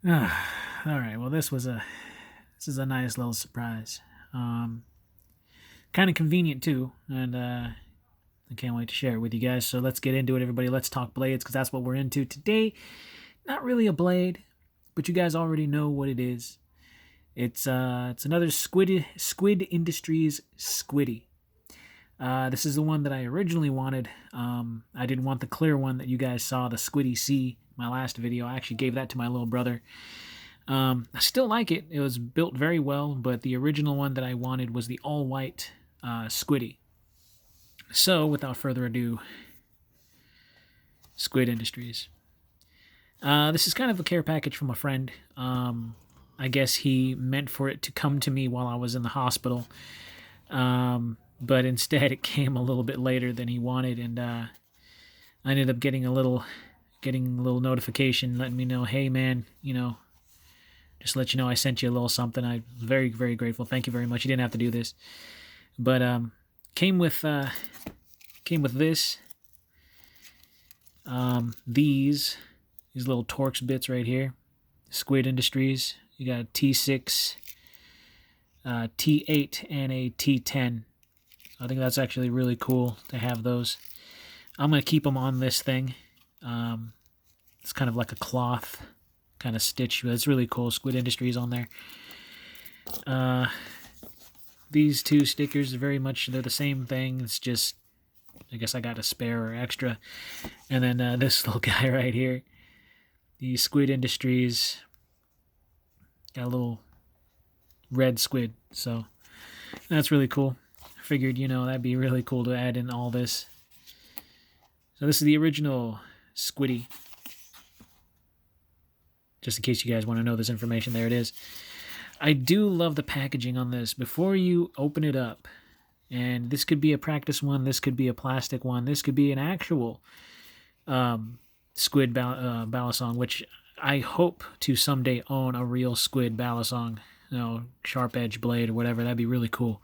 All right. Well, this is a nice little surprise. Kind of convenient too, and I can't wait to share it with you guys. So let's get into it, everybody. Let's talk blades because that's what we're into today. Not really a blade, but you guys already know what it is. It's another Squid Industries Squiddy. This is the one that I originally wanted. I didn't want the clear one that you guys saw, the Squiddy C, my last video. I actually gave that to my little brother. I still like it. It was built very well, but the original one that I wanted was the all-white Squiddy. So, without further ado, Squid Industries. This is kind of a care package from a friend. I guess he meant for it to come to me while I was in the hospital. But instead it came a little bit later than he wanted, and I ended up getting a little notification letting me know, hey man, just to let you know I sent you a little something. I'm very, very grateful. Thank you very much. You didn't have to do this. But came with this. These little Torx bits right here. Squid Industries. You got a T6, T8, and a T10. I think that's actually really cool to have those. I'm going to keep them on this thing. It's kind of like a cloth kind of stitch, but it's really cool. Squid Industries on there. These two stickers are they're the same thing. It's just, I guess I got a spare or extra. And then this little guy right here. The Squid Industries. Got a little red squid. So that's really cool. I figured, that'd be really cool to add in all this. So this is the original Squiddy. Just in case you guys want to know this information, there it is. I do love the packaging on this. Before you open it up, and this could be a practice one, this could be a plastic one, this could be an actual squid balisong, which I hope to someday own a real squid balisong, sharp edge blade or whatever. That'd be really cool.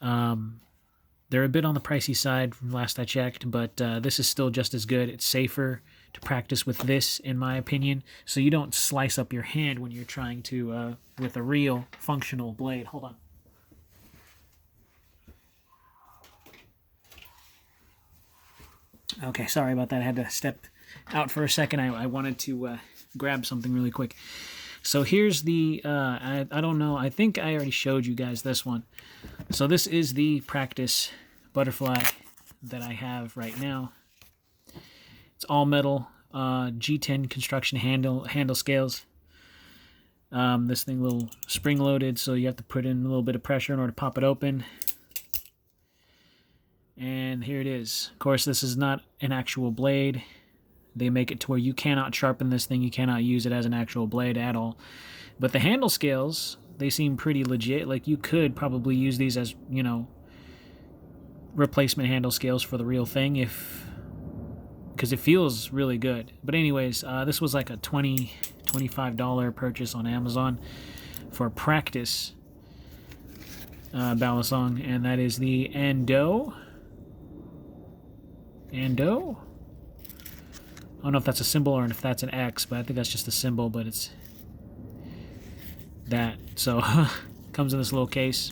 They're a bit on the pricey side from last I checked, but this is still just as good. It's safer to practice with this, in my opinion, so you don't slice up your hand when you're trying to, with a real functional blade. Hold on. Okay, sorry about that. I had to step out for a second. I wanted to grab something really quick. So here's the, I don't know, I think I already showed you guys this one. So this is the practice butterfly that I have right now. It's all metal, G10 construction handle scales. This thing a little spring loaded, so you have to put in a little bit of pressure in order to pop it open. And here it is. Of course, this is not an actual blade. They make it to where you cannot sharpen this thing. You cannot use it as an actual blade at all. But the handle scales, they seem pretty legit. Like, you could probably use these as, replacement handle scales for the real thing because it feels really good. But anyways, this was like a $25 purchase on Amazon for a practice balisong, and that is the Ando. I don't know if that's a symbol or if that's an X, but I think that's just a symbol, but it's that. So, comes in this little case.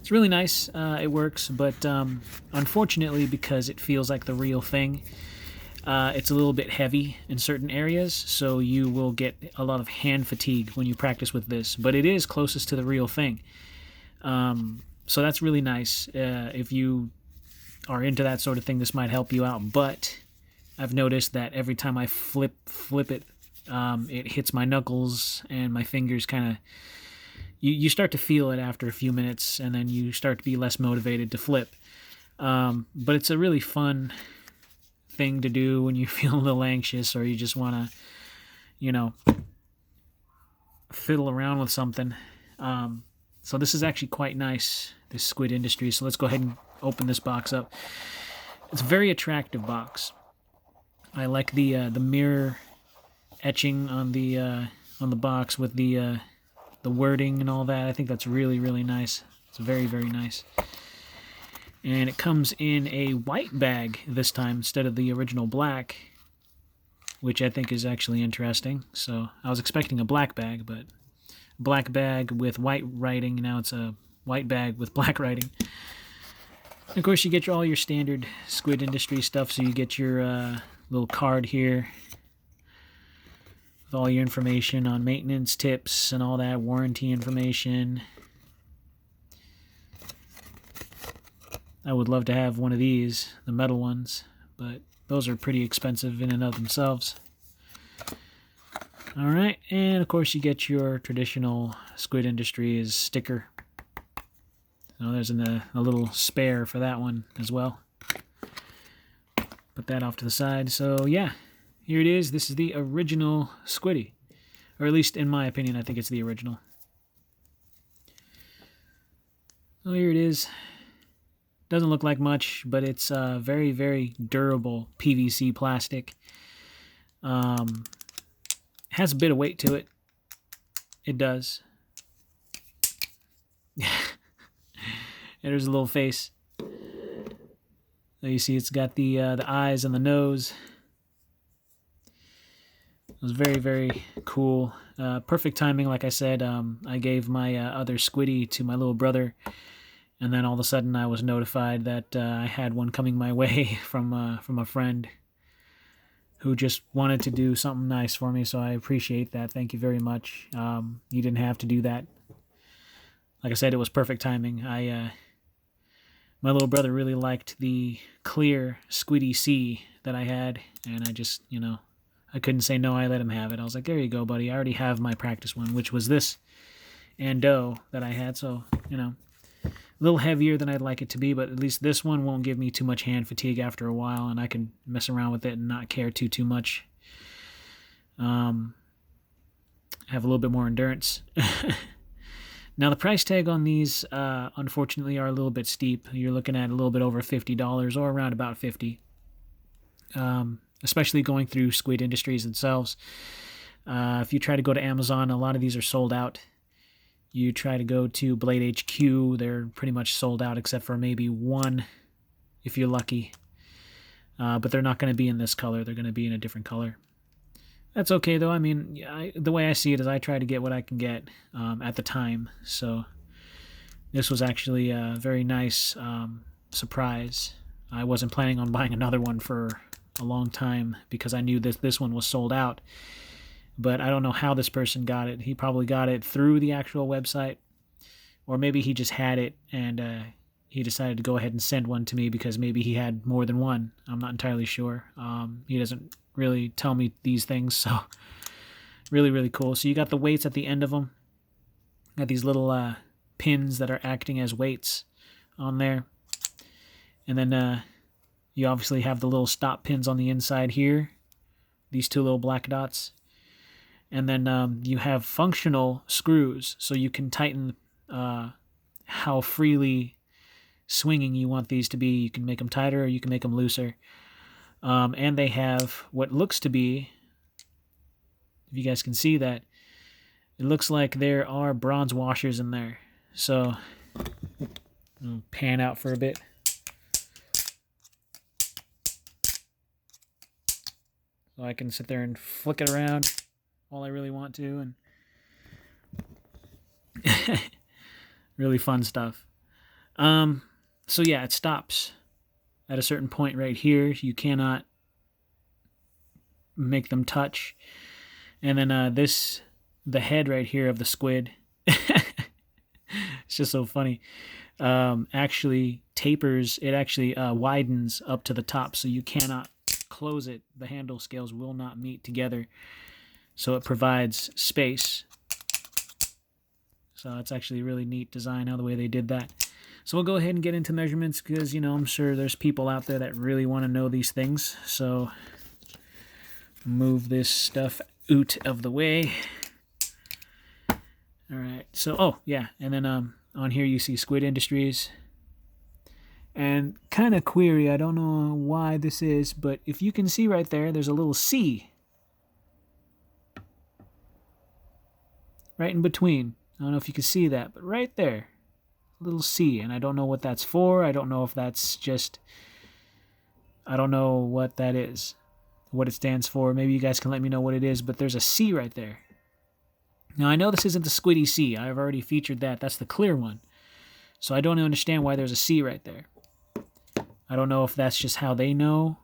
It's really nice. It works, but unfortunately, because it feels like the real thing, it's a little bit heavy in certain areas, so you will get a lot of hand fatigue when you practice with this, but it is closest to the real thing. So that's really nice. If you are into that sort of thing, this might help you out, but I've noticed that every time I flip it, it hits my knuckles and my fingers kind of, you start to feel it after a few minutes, and then you start to be less motivated to flip. But it's a really fun thing to do when you feel a little anxious or you just want to, fiddle around with something. So this is actually quite nice, this Squid Industries. So let's go ahead and open this box up. It's a very attractive box. I like the mirror etching on the box with the wording and all that. I think that's really, really nice. It's very, very nice. And it comes in a white bag this time instead of the original black. which I think is actually interesting. So I was expecting a black bag, but black bag with white writing. Now it's a white bag with black writing. And of course, you get all your standard Squid Industries stuff. So you get your little card here with all your information on maintenance tips and all that, warranty information. I would love to have one of these, the metal ones, but those are pretty expensive in and of themselves. All right, and of course you get your traditional Squid Industries sticker. So there's a little spare for that one as well. Put that off to the side. So yeah, here it is. This is the original Squiddy, or at least in my opinion, I think it's the original. So here it is. Doesn't look like much, but it's very, very durable PVC plastic. Has a bit of weight to it. It does. There's a little face. So you see it's got the eyes and the nose. It was very, very cool. Perfect timing, like I said. I gave my other Squiddy to my little brother, and then all of a sudden I was notified that I had one coming my way from a friend who just wanted to do something nice for me, so I appreciate that. Thank you very much. You didn't have to do that. Like I said, it was perfect timing. My little brother really liked the clear Squiddy C that I had, and I just, I couldn't say no. I let him have it. I was like, there you go, buddy. I already have my practice one, which was this Ando that I had, so, a little heavier than I'd like it to be, but at least this one won't give me too much hand fatigue after a while, and I can mess around with it and not care too much. Have a little bit more endurance. Now, the price tag on these, unfortunately, are a little bit steep. You're looking at a little bit over $50 or around about $50, especially going through Squid Industries themselves. If you try to go to Amazon, a lot of these are sold out. You try to go to Blade HQ, they're pretty much sold out except for maybe one, if you're lucky. But they're not going to be in this color. They're going to be in a different color. That's okay, though. I mean, the way I see it is I try to get what I can get at the time. So this was actually a very nice surprise. I wasn't planning on buying another one for a long time because I knew this one was sold out. But I don't know how this person got it. He probably got it through the actual website, or maybe he just had it and he decided to go ahead and send one to me because maybe he had more than one. I'm not entirely sure. He doesn't really tell me these things, so really, really cool. So you got the weights at the end of them. Got these little pins that are acting as weights on there. And then you obviously have the little stop pins on the inside here. These two little black dots. And then you have functional screws, so you can tighten how freely swinging you want these to be. You can make them tighter or you can make them looser. And they have what looks to be, if you guys can see that, it looks like there are bronze washers in there. So I'll pan out for a bit. So I can sit there and flick it around all I really want to, and really fun stuff. So yeah, it stops at a certain point right here. You cannot make them touch. And then the head right here of the squid, it's just so funny, actually tapers. It actually widens up to the top, so you cannot close it. The handle scales will not meet together. So it provides space. So it's actually a really neat design, how the way they did that. So we'll go ahead and get into measurements because, I'm sure there's people out there that really want to know these things. So move this stuff out of the way. All right. So, oh, yeah. And then on here you see Squid Industries. And kind of query, I don't know why this is, but if you can see right there, there's a little C right in between. I don't know if you can see that, but right there, a little C, and I don't know what that's for. I don't know if that's just, I don't know what that is. what it stands for. Maybe you guys can let me know what it is, but there's a C right there. Now, I know this isn't the Squiddy C. I've already featured that. That's the clear one. So I don't understand why there's a C right there. I don't know if that's just how they know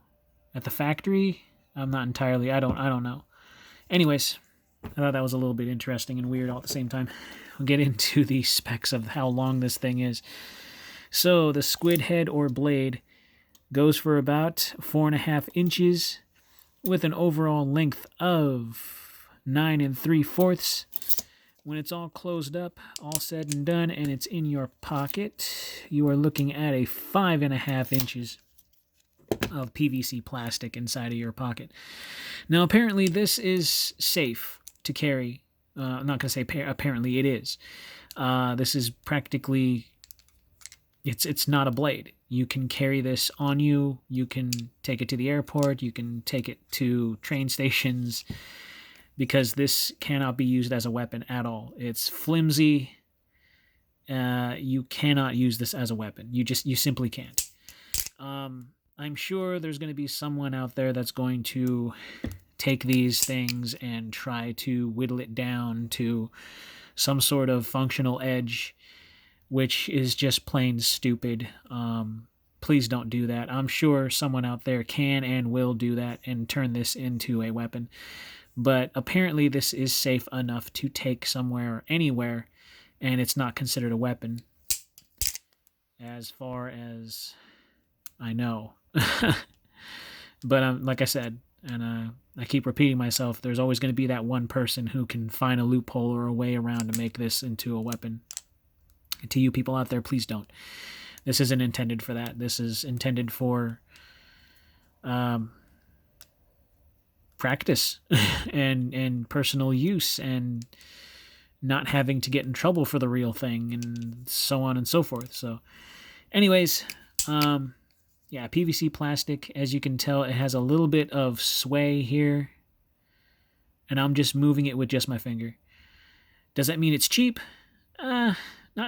at the factory. I'm not entirely, I don't know. Anyways, I thought that was a little bit interesting and weird all at the same time. We'll get into the specs of how long this thing is. So the squid head or blade goes for about 4.5 inches with an overall length of 9 3/4. When it's all closed up, all said and done, and it's in your pocket, you are looking at a 5.5 inches of PVC plastic inside of your pocket. Now, apparently, this is safe to carry. I'm not going to say apparently it is. This is practically, it's not a blade. You can carry this on you. You can take it to the airport. You can take it to train stations, because this cannot be used as a weapon at all. It's flimsy. You cannot use this as a weapon. You simply can't. I'm sure there's going to be someone out there that's going to take these things and try to whittle it down to some sort of functional edge, which is just plain stupid. Please don't do that. I'm sure someone out there can and will do that and turn this into a weapon. But apparently this is safe enough to take somewhere or anywhere, and it's not considered a weapon, as far as I know. But like I said, and I keep repeating myself, there's always going to be that one person who can find a loophole or a way around to make this into a weapon. And to you people out there, please don't. This isn't intended for that. This is intended for practice and personal use, and not having to get in trouble for the real thing, and so on and so forth. So anyways, yeah, PVC plastic. As you can tell, it has a little bit of sway here, and I'm just moving it with just my finger. Does that mean it's cheap? Not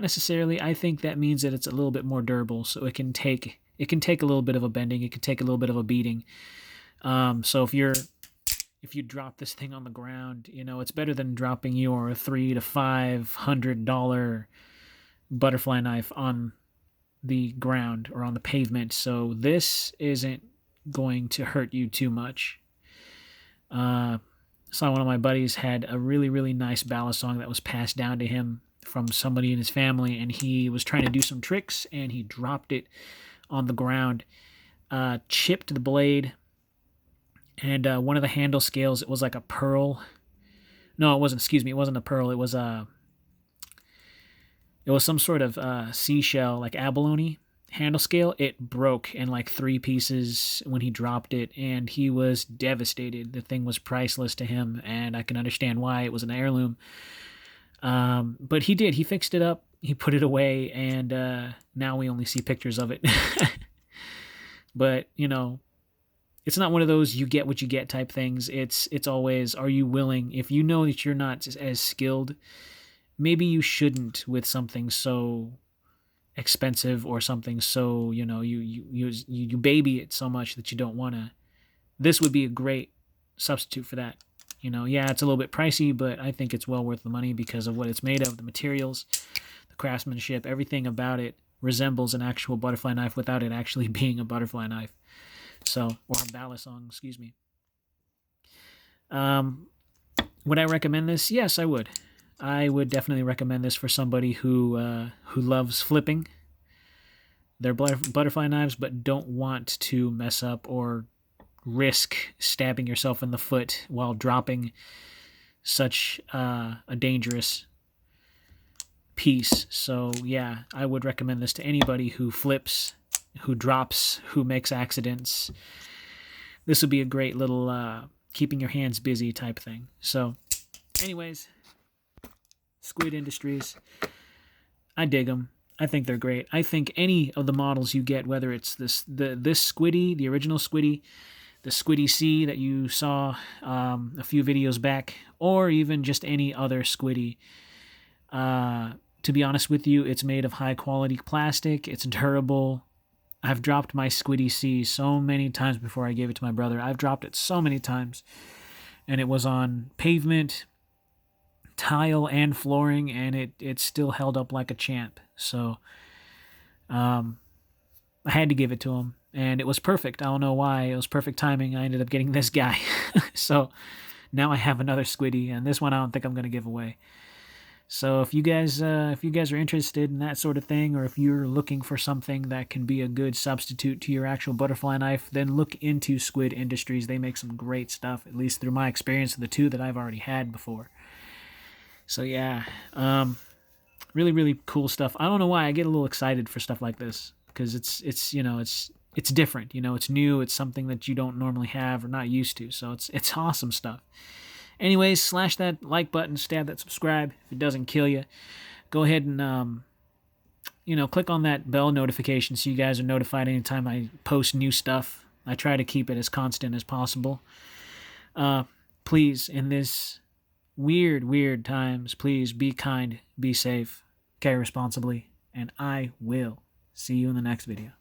necessarily. I think that means that it's a little bit more durable, so it can take a little bit of a bending. It can take a little bit of a beating. So if you drop this thing on the ground, it's better than dropping your $300 to $500 butterfly knife on the ground or on the pavement. So this isn't going to hurt you too much. Saw one of my buddies had a really, really nice balisong that was passed down to him from somebody in his family, and he was trying to do some tricks, and he dropped it on the ground, chipped the blade, and one of the handle scales, it was like a pearl. No, it wasn't. Excuse me, it wasn't a pearl. It was some sort of seashell, like abalone handle scale. It broke in like 3 pieces when he dropped it, and he was devastated. The thing was priceless to him, and I can understand why. It was an heirloom. But he did. He fixed it up. He put it away, and now we only see pictures of it. But, it's not one of those you get what you get type things. It's always, are you willing? If you know that you're not as skilled, maybe you shouldn't with something so expensive, or something so, you baby it so much that you don't want to. This would be a great substitute for that. Yeah, it's a little bit pricey, but I think it's well worth the money because of what it's made of, the materials, the craftsmanship, everything about it resembles an actual butterfly knife without it actually being a butterfly knife. So, or a balisong, excuse me. Would I recommend this? Yes, I would. I would definitely recommend this for somebody who loves flipping their butterfly knives, but don't want to mess up or risk stabbing yourself in the foot while dropping such a dangerous piece. So yeah, I would recommend this to anybody who flips, who drops, who makes accidents. This would be a great little keeping your hands busy type thing. So anyways, Squid Industries, I dig them. I think they're great. I think any of the models you get, whether it's this Squiddy, the original Squiddy, the Squiddy C that you saw a few videos back, or even just any other Squiddy, to be honest with you, it's made of high quality plastic. It's durable. I've dropped my Squiddy C so many times before I gave it to my brother. I've dropped it so many times. And it was on pavement, tile, and flooring, and it still held up like a champ. So I had to give it to him. And it was perfect. I don't know why. It was perfect timing. I ended up getting this guy. So now I have another Squiddy, and this one I don't think I'm going to give away. So if you guys are interested in that sort of thing, or if you're looking for something that can be a good substitute to your actual butterfly knife, then look into Squid Industries. They make some great stuff, at least through my experience of the two that I've already had before. So yeah, really, really cool stuff. I don't know why I get a little excited for stuff like this, because it's different. It's new. It's something that you don't normally have or not used to. So it's awesome stuff. Anyways, slash that like button, stab that subscribe if it doesn't kill you. Go ahead and, click on that bell notification so you guys are notified anytime I post new stuff. I try to keep it as constant as possible. Please, in this weird times, please be kind, be safe, carry responsibly, and I will see you in the next video.